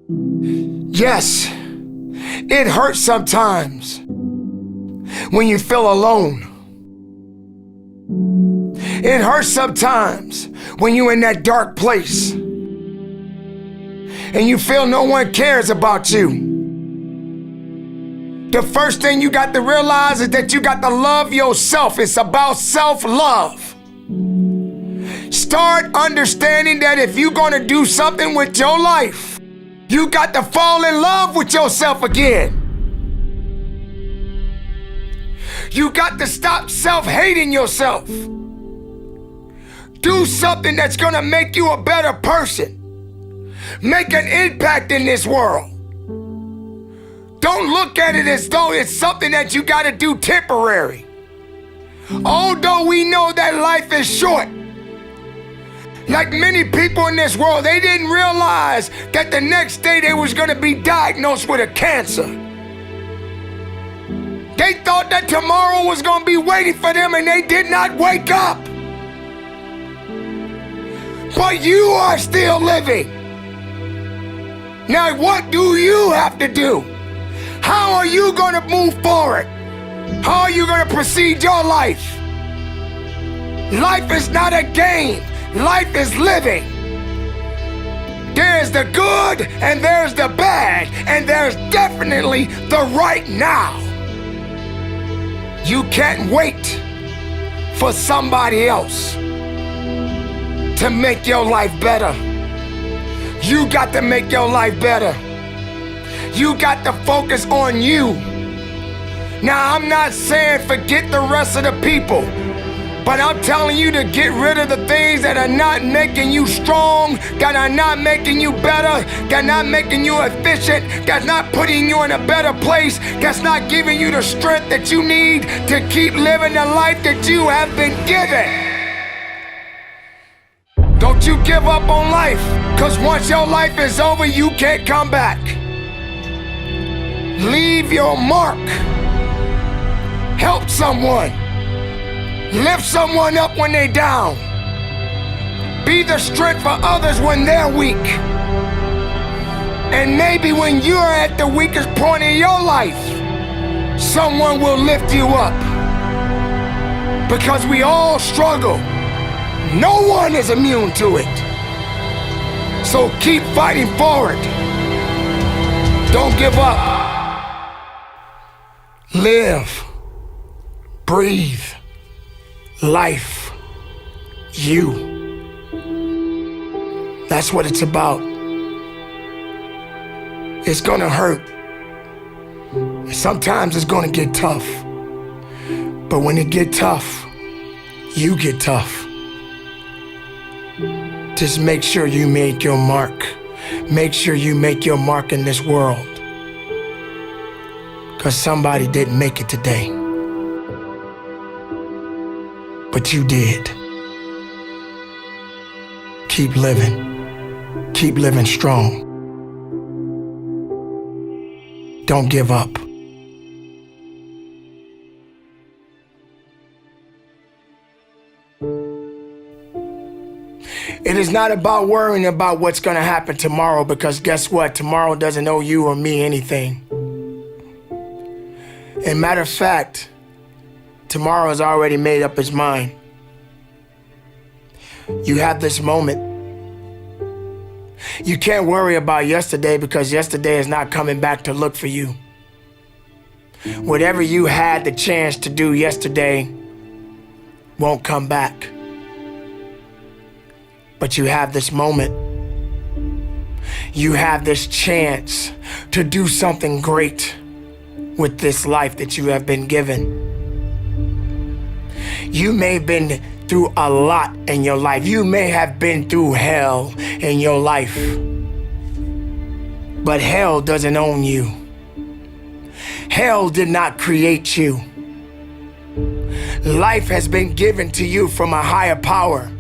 Yes, it hurts sometimes when you feel alone. It hurts sometimes when you're in that dark place and you feel no one cares about you. The first thing you got to realize is that you got to love yourself. It's about self-love. Start understanding that if you're going to do something with your life, you got to fall in love with yourself again. You got to stop self-hating yourself. Do something that's going to make you a better person. Make an impact in this world. Don't look at it as though it's something that you got to do temporary. Although we know that life is short, like many people in this world, they didn't realize that the next day they was going to be diagnosed with a cancer. They thought that tomorrow was going to be waiting for them, and they did not wake up. But you are still living. Now, what do you have to do? How are you going to move forward? How are you going to proceed your life? Life is not a game. Life is living. There's the good and there's the bad, and there's definitely the right now. You can't wait for somebody else to make your life better. You got to make your life better. You got to focus on you. Now, I'm not saying forget the rest of the people, but I'm telling you to get rid of the things that are not making you strong, that are not making you better, that are not making you efficient, that's not putting you in a better place, that's not giving you the strength that you need to keep living the life that you have been given. Don't you give up on life, because once your life is over, you can't come back. Leave your mark. Help someone. Lift someone up when they're down. Be the strength for others when they're weak. And maybe when you're at the weakest point in your life, someone will lift you up. Because we all struggle. No one is immune to it. So keep fighting forward. Don't give up. Live. Breathe. Life. You. That's what it's about. It's gonna hurt. Sometimes it's gonna get tough. But when it get tough, you get tough. Just make sure you make your mark. Make sure you make your mark in this world. Because somebody didn't make it today. But you did. Keep living. Keep living strong. Don't give up. It is not about worrying about what's going to happen tomorrow, because guess what? Tomorrow doesn't owe you or me anything. And matter of fact, tomorrow has already made up its mind. You have this moment. You can't worry about yesterday, because yesterday is not coming back to look for you. Whatever you had the chance to do yesterday won't come back. But you have this moment. You have this chance to do something great with this life that you have been given. You may have been through a lot in your life. You may have been through hell in your life. But hell doesn't own you. Hell did not create you. Life has been given to you from a higher power.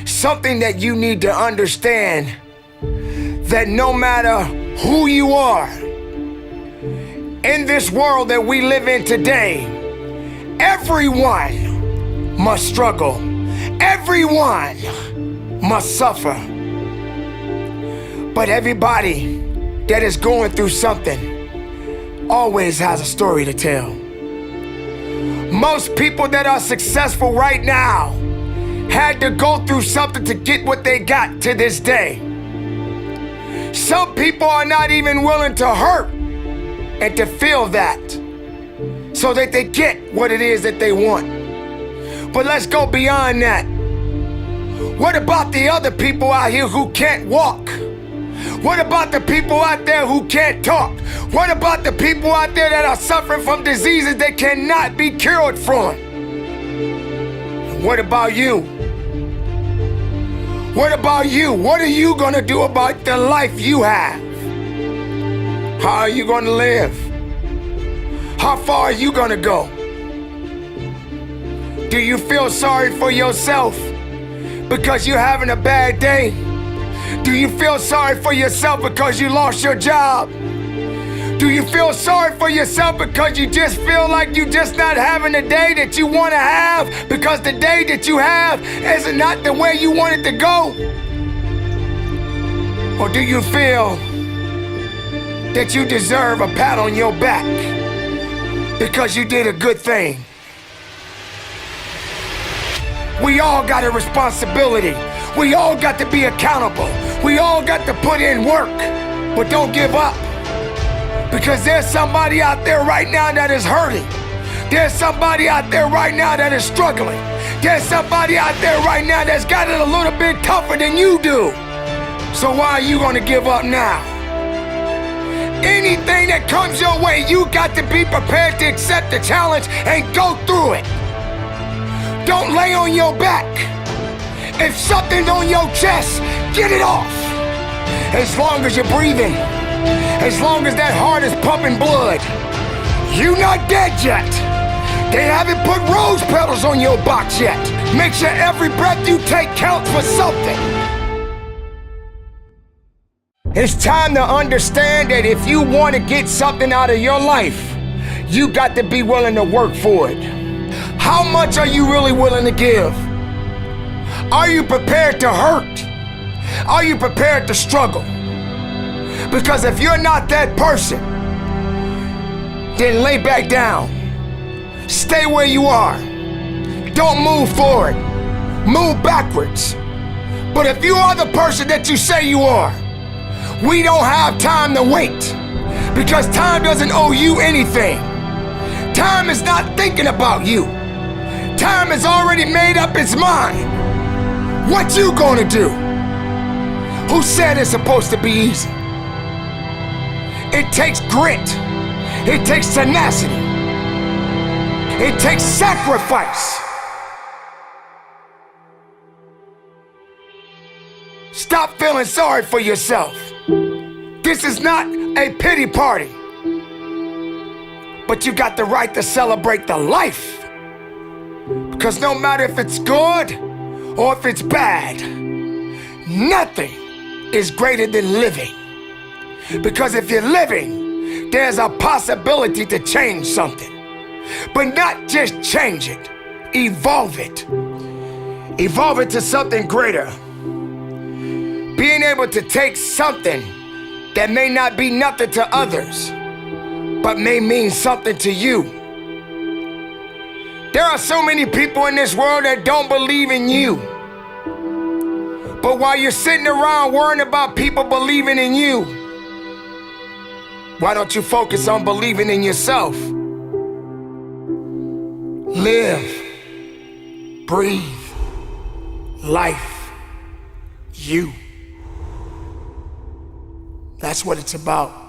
Something that you need to understand, that no matter who you are, in this world that we live in today, everyone must struggle. Everyone must suffer. But everybody that is going through something always has a story to tell. Most people that are successful right now had to go through something to get what they got to this day. Some people are not even willing to hurt and to feel that so that they get what it is that they want. But let's go beyond that. What about the other people out here who can't walk? What about the people out there who can't talk? What about the people out there that are suffering from diseases that cannot be cured from? What about you? What about you? What are you gonna do about the life you have? How are you gonna live? How far are you gonna go? Do you feel sorry for yourself because you're having a bad day? Do you feel sorry for yourself because you lost your job? Do you feel sorry for yourself because you just feel like you're just not having the day that you want to have because the day that you have is not the way you want it to go? Or do you feel that you deserve a pat on your back because you did a good thing? We all got a responsibility. We all got to be accountable. We all got to put in work, but don't give up. Because there's somebody out there right now that is hurting. There's somebody out there right now that is struggling. There's somebody out there right now that's got it a little bit tougher than you do. So why are you gonna give up now? Anything that comes your way, you got to be prepared to accept the challenge and go through it. Don't lay on your back. If something's on your chest, get it off. As long as you're breathing, as long as that heart is pumping blood, you're not dead yet. They haven't put rose petals on your box yet. Make sure every breath you take counts for something. It's time to understand that if you want to get something out of your life, you got to be willing to work for it. How much are you really willing to give? Are you prepared to hurt? Are you prepared to struggle? Because if you're not that person, then lay back down. Stay where you are. Don't move forward. Move backwards. But if you are the person that you say you are, we don't have time to wait. Because time doesn't owe you anything. Time is not thinking about you. Time has already made up its mind. What you gonna do? Who said it's supposed to be easy? It takes grit. It takes tenacity. It takes sacrifice. Stop feeling sorry for yourself. This is not a pity party. But you got the right to celebrate the life. Because no matter if it's good or if it's bad, nothing is greater than living. Because if you're living, there's a possibility to change something. But not just change it, evolve it. Evolve it to something greater. Being able to take something that may not be nothing to others, but may mean something to you. There are so many people in this world that don't believe in you. But while you're sitting around worrying about people believing in you, why don't you focus on believing in yourself? Live, breathe, life, you. That's what it's about.